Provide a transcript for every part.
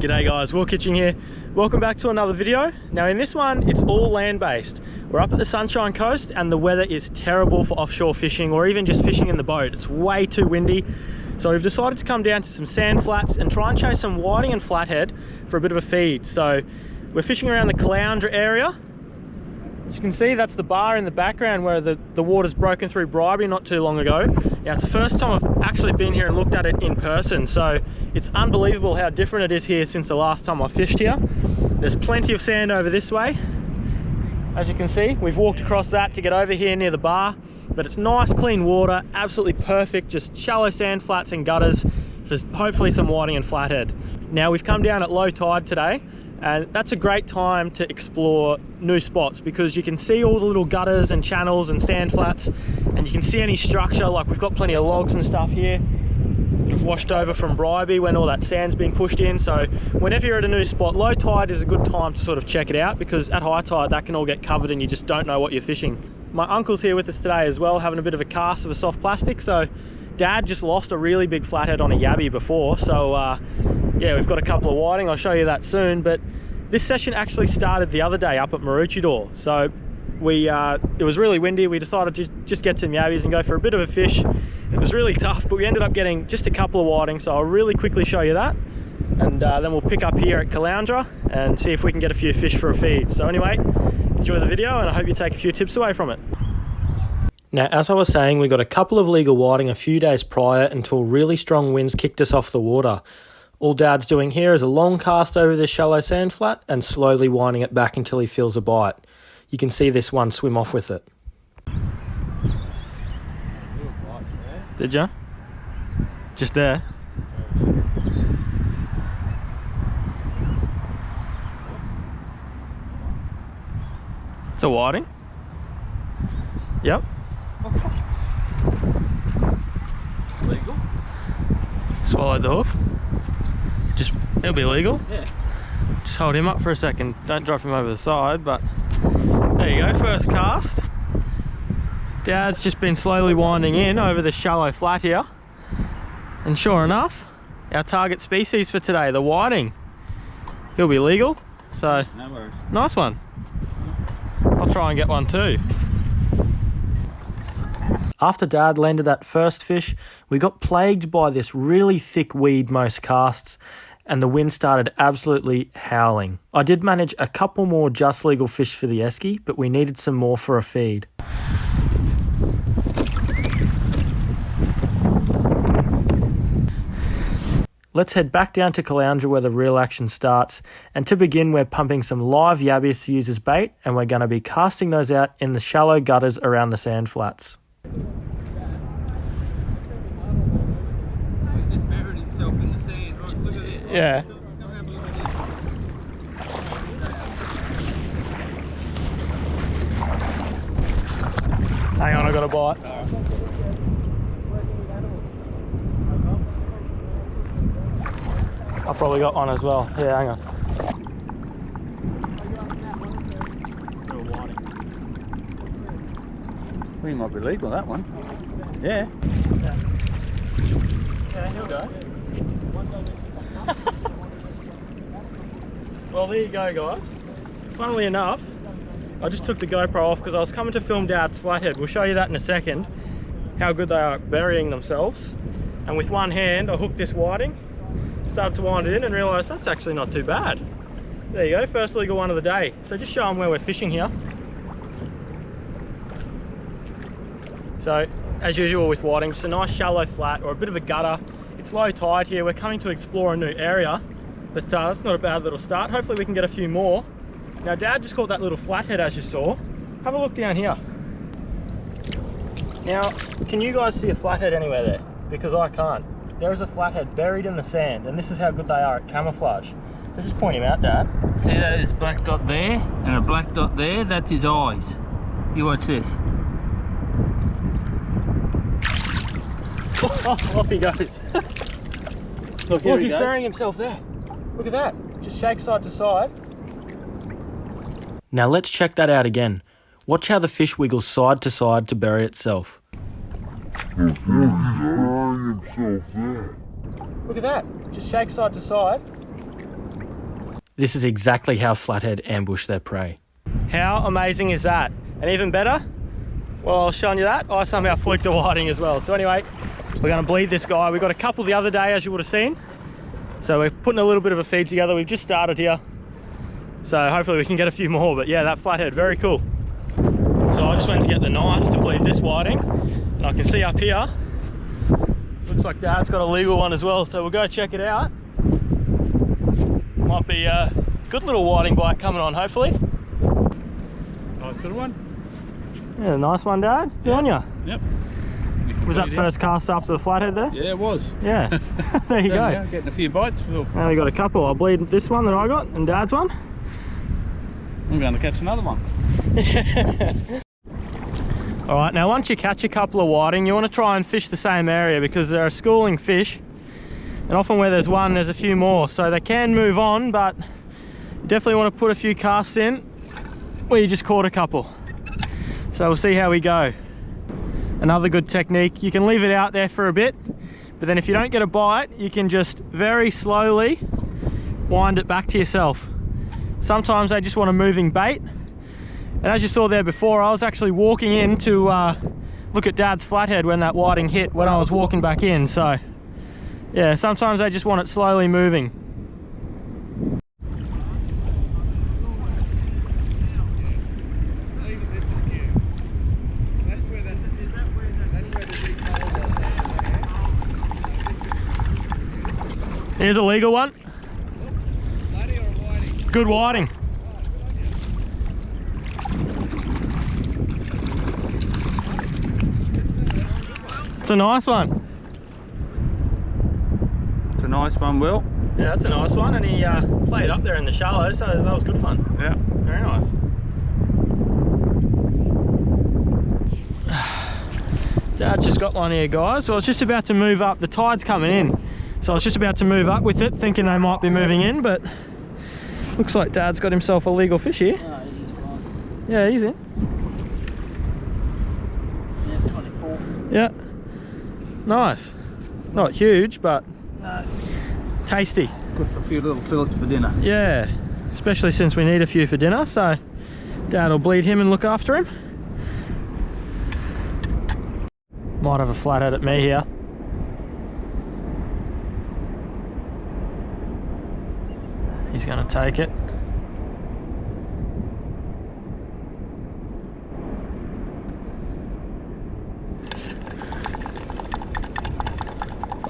G'day guys, Kitching here. Welcome back to another video. Now in this one, it's all land-based. We're up at the Sunshine Coast and the weather is terrible for offshore fishing or even just fishing in the boat. It's way too windy. So we've decided to come down to some sand flats and try and chase some whiting and flathead for a bit of a feed. So we're fishing around the Caloundra area. As you can see, that's the bar in the background where the water's broken through Bribey not too long ago. Now it's the first time I've actually been here and looked at it in person, so it's unbelievable how different it is here since the last time I fished here. There's plenty of sand over this way. As you can see, we've walked across that to get over here near the bar, but it's nice clean water, absolutely perfect, just shallow sand flats and gutters for hopefully some whiting and flathead. Now we've come down at low tide today, and that's a great time to explore new spots because you can see all the little gutters and channels and sand flats, and you can see any structure. Like we've got plenty of logs and stuff here. We've washed over from Bribey when all that sand's been pushed in. So whenever you're at a new spot, low tide is a good time to sort of check it out, because at high tide that can all get covered and you just don't know what you're fishing. My uncle's here with us today as well, having a bit of a cast of a soft plastic. So Dad just lost a really big flathead on a yabby before, so yeah, we've got a couple of whiting. I'll show you that soon. But this session actually started the other day up at Maroochydore. So it was really windy. We decided to just get some yabbies and go for a bit of a fish. It was really tough, but we ended up getting just a couple of whiting. So I'll really quickly show you that. And then we'll pick up here at Caloundra and see if we can get a few fish for a feed. So anyway, enjoy the video and I hope you take a few tips away from it. Now, as I was saying, we got a couple of legal whiting a few days prior until really strong winds kicked us off the water. All Dad's doing here is a long cast over this shallow sand flat and slowly winding it back until he feels a bite. You can see this one swim off with it. Did ya? Just there? It's a whiting? Yep. Legal? Swallowed the hook. It'll be legal. Yeah. Just hold him up for a second. Don't drop him over the side, but there you go, first cast. Dad's just been slowly winding in over the shallow flat here. And sure enough, our target species for today, the whiting. He'll be legal, so No worries. Nice one. I'll try and get one too. After Dad landed that first fish, we got plagued by this really thick weed most casts, and the wind started absolutely howling. I did manage a couple more just legal fish for the esky, but we needed some more for a feed. Let's head back down to Caloundra where the real action starts, and to begin we're pumping some live yabbies to use as bait, and we're going to be casting those out in the shallow gutters around the sand flats. Yeah. Hang on, I got a bite. I've probably got one as well. Yeah, hang on. We might be legal, that one. Yeah. Yeah, he'll go. Well, there you go, guys. Funnily enough, I just took the GoPro off because I was coming to film Dad's flathead. We'll show you that in a second, how good they are at burying themselves. And with one hand, I hooked this whiting, started to wind it in and realised that's actually not too bad. There you go, first legal one of the day. So just show them where we're fishing here. So, as usual with whiting, just a nice shallow flat or a bit of a gutter. It's low tide here. We're coming to explore a new area, but that's not a bad little start. Hopefully we can get a few more. Now Dad just caught that little flathead as you saw. Have a look down here. Now, can you guys see a flathead anywhere there? Because I can't. There is a flathead buried in the sand, and this is how good they are at camouflage. So just point him out, Dad. See that black dot there and a black dot there? That's his eyes. You watch this. Off he goes. Look, he's burying himself there. Look at that. Just shake side to side. Now let's check that out again. Watch how the fish wiggles side to side to bury itself. Look, he's burying himself there. Look at that. Just shake side to side. This is exactly how flathead ambush their prey. How amazing is that? And even better, well, I was showing you that, I somehow flicked a whiting as well. So anyway, we're gonna bleed this guy. We got a couple the other day, as you would have seen. So we're putting a little bit of a feed together. We've just started here. So hopefully we can get a few more, but yeah, that flathead, very cool. So I just went to get the knife to bleed this whiting. And I can see up here, looks like Dad's got a legal one as well. So we'll go check it out. Might be a good little whiting bite coming on, hopefully. Nice little one. Yeah, nice one, Dad. Good on ya. Yep. Was that first cast after the flathead there? Yeah, it was. Yeah. There you go. Getting a few bites. Now we got a couple. I'll bleed this one that I got and Dad's one. I'm going to catch another one. All right, now once you catch a couple of whiting, you want to try and fish the same area because they're a schooling fish. And often where there's one, there's a few more. So they can move on, but you definitely want to put a few casts in where you just caught a couple. So we'll see how we go. Another good technique, you can leave it out there for a bit, but then if you don't get a bite, you can just very slowly wind it back to yourself. Sometimes they just want a moving bait. And as you saw there before, I was actually walking in to look at Dad's flathead when that whiting hit when I was walking back in. So yeah, sometimes they just want it slowly moving. Here's a legal one. Good whiting. It's a nice one. It's a nice one, Will. Yeah, that's a nice one, and he played up there in the shallow, so that was good fun. Yeah. Very nice. Dad's just got one here, guys. So I was just about to move up. The tide's coming in. So I was just about to move up with it, thinking they might be moving in, but looks like Dad's got himself a legal fish here. No, he's fine. Yeah, he's in. Yeah, 24. Yeah. Nice. Not huge, but No, tasty. Good for a few little fillets for dinner. Yeah, especially since we need a few for dinner, so Dad will bleed him and look after him. Might have a flathead at me here. He's going to take it.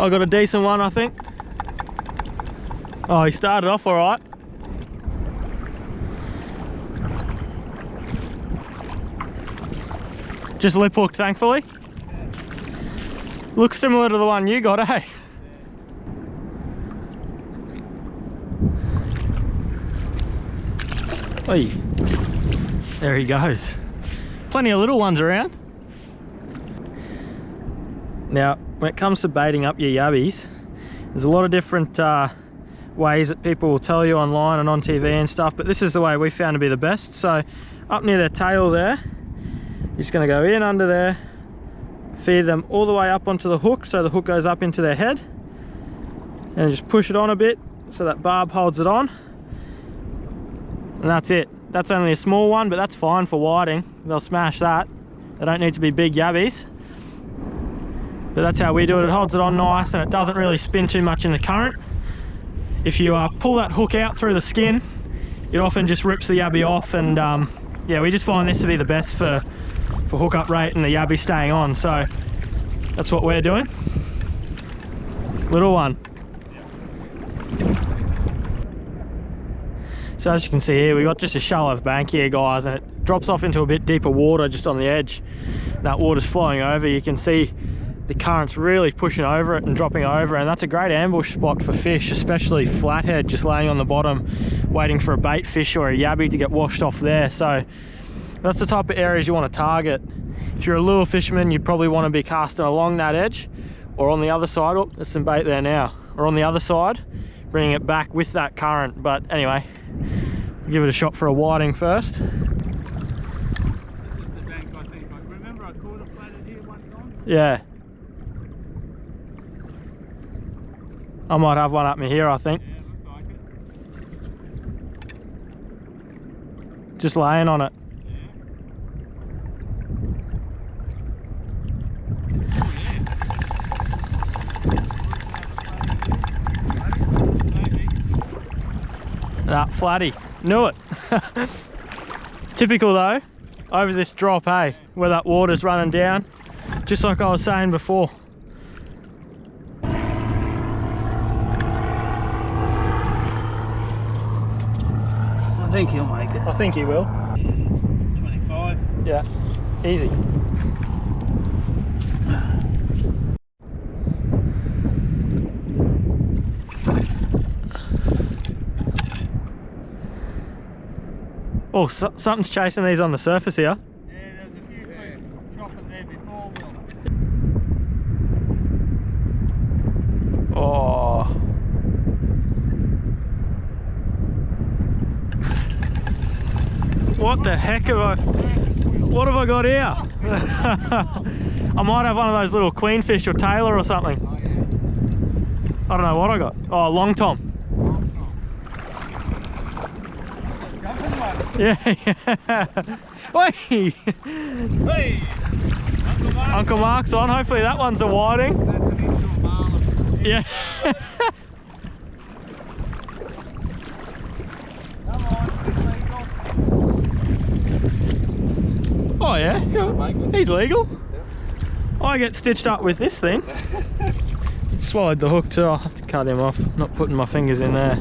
I got a decent one, I think. Oh, he started off all right. Just lip hooked, thankfully. Looks similar to the one you got, eh? Oi. There he goes. Plenty of little ones around. Now, when it comes to baiting up your yabbies, there's a lot of different ways that people will tell you online and on TV and stuff, but this is the way we found to be the best. So up near their tail there, you're just going to go in under there, feed them all the way up onto the hook so the hook goes up into their head, and just push it on a bit so that barb holds it on, and that's it. That's only a small one, but that's fine for whiting. They'll smash that. They don't need to be big yabbies. But that's how we do it. It holds it on nice and it doesn't really spin too much in the current. If you pull that hook out through the skin, it often just rips the yabby off, and yeah, we just find this to be the best for hook up rate and the yabby staying on. So that's what we're doing. Little one. So as you can see here, we got just a shallow bank here, guys, and it drops off into a bit deeper water just on the edge. That water's flowing over. You can see the current's really pushing over it and dropping over, and that's a great ambush spot for fish, especially flathead just laying on the bottom waiting for a bait fish or a yabby to get washed off there. So that's the type of areas you want to target. If you're a lure fisherman, you probably want to be casting along that edge, or on the other side. Oh, there's some bait there now. Or on the other side, bringing it back with that current. But anyway, give it a shot for a whiting first. This is the bank, I think. Remember I caught a flathead here one time? Yeah. I might have one up me here, I think. Yeah, looks like Just laying on it. Nah, flatty. Knew it. Typical though, over this drop, hey, where that water's running down, just like I was saying before. I think he'll make it. I think he will. 25. Yeah, easy. Oh, something's chasing these on the surface here. Yeah, there's a few fish chopping there before, Will. Oh. What the heck what have I got here? I might have one of those little queenfish or tailor or something. I don't know what I got. Oh, long tom. Yeah, yeah. Wait. Hey! Uncle Mark's on. Hopefully that one's a whiting. Yeah. Come on, Oh yeah, he's legal. I get stitched up with this thing. Swallowed the hook too. I'll have to cut him off. Not putting my fingers in there.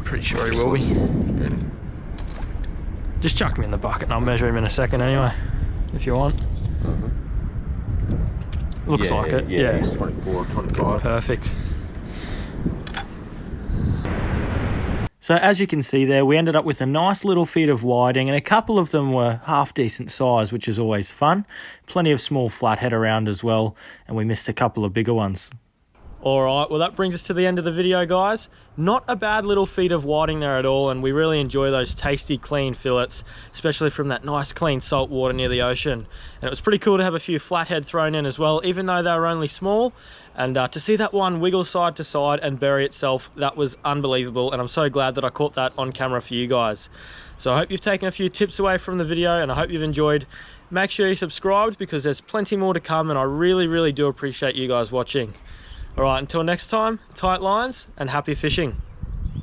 Pretty sure he will be. Just chuck him in the bucket and I'll measure him in a second anyway, if you want. Looks like it. Yeah, he's 24, 25. Perfect. So as you can see there, we ended up with a nice little feed of whiting, and a couple of them were half decent size, which is always fun. Plenty of small flathead around as well, and we missed a couple of bigger ones. Alright, well that brings us to the end of the video, guys. Not a bad little feed of whiting there at all, and we really enjoy those tasty clean fillets, especially from that nice clean salt water near the ocean. And it was pretty cool to have a few flathead thrown in as well, even though they were only small. And to see that one wiggle side to side and bury itself, that was unbelievable, and I'm so glad that I caught that on camera for you guys. So I hope you've taken a few tips away from the video, and I hope you've enjoyed. Make sure you subscribed because there's plenty more to come, and I really do appreciate you guys watching. All right, until next time, tight lines and happy fishing.